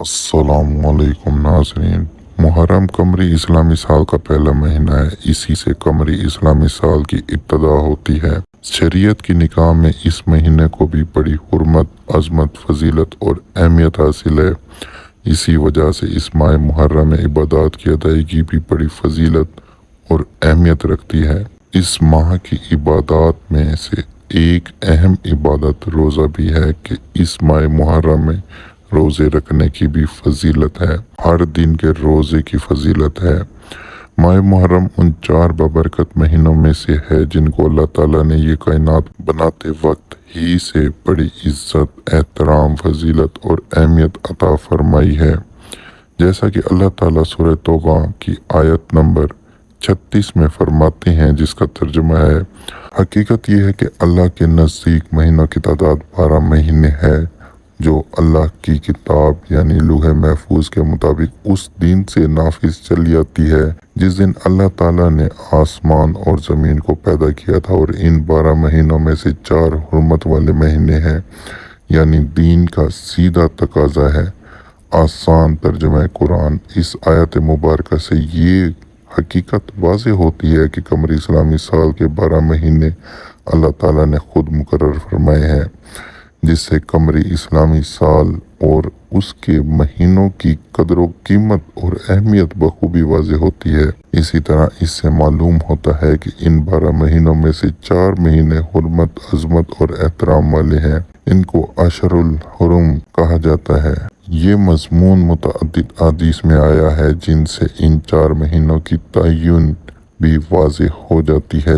السلام علیکم ناظرین۔ محرم قمری اسلامی سال کا پہلا مہینہ ہے۔ اسی سے قمری اسلامی سال کی ابتدا ہوتی ہے۔ شریعت کی نگاہ میں اس مہینے کو بھی بڑی حرمت، عظمت، فضیلت اور اہمیت حاصل ہے۔ اسی وجہ سے اس ماہ محرم میں عبادات کی ادائیگی بھی بڑی فضیلت اور اہمیت رکھتی ہے۔ اس ماہ کی عبادات میں سے ایک اہم عبادت روزہ بھی ہے کہ اس ماہ محرم میں روزے رکھنے کی بھی فضیلت ہے۔ ہر دن کے روزے کی فضیلت ہے۔ ماہ محرم ان 4 بابرکت مہینوں میں سے ہے جن کو اللہ تعالیٰ نے یہ کائنات بناتے وقت ہی سے بڑی عزت، احترام، فضیلت اور اہمیت عطا فرمائی ہے۔ جیسا کہ اللہ تعالیٰ سورہ توبہ کی آیت نمبر 36 میں فرماتے ہیں، جس کا ترجمہ ہے: حقیقت یہ ہے کہ اللہ کے نزدیک مہینوں کی تعداد 12 مہینے ہے جو اللہ کی کتاب یعنی لوح محفوظ کے مطابق اس دن سے نافذ چلی آتی ہے جس دن اللہ تعالیٰ نے آسمان اور زمین کو پیدا کیا تھا، اور ان 12 مہینوں میں سے 4 حرمت والے مہینے ہیں، یعنی دین کا سیدھا تقاضا ہے۔ آسان ترجمہ قرآن۔ اس آیت مبارکہ سے یہ حقیقت واضح ہوتی ہے کہ قمری اسلامی سال کے 12 مہینے اللہ تعالیٰ نے خود مقرر فرمائے ہیں، جس سے قمری اسلامی سال اور اس کے مہینوں کی قدر و قیمت اور اہمیت بخوبی واضح ہوتی ہے۔ اسی طرح اس سے معلوم ہوتا ہے کہ ان 12 مہینوں میں سے 4 مہینے حرمت، عظمت اور احترام والے ہیں۔ ان کو اشہر الحرم کہا جاتا ہے۔ یہ مضمون متعدد احادیث میں آیا ہے جن سے ان 4 مہینوں کی تعین بھی واضح ہو جاتی ہے۔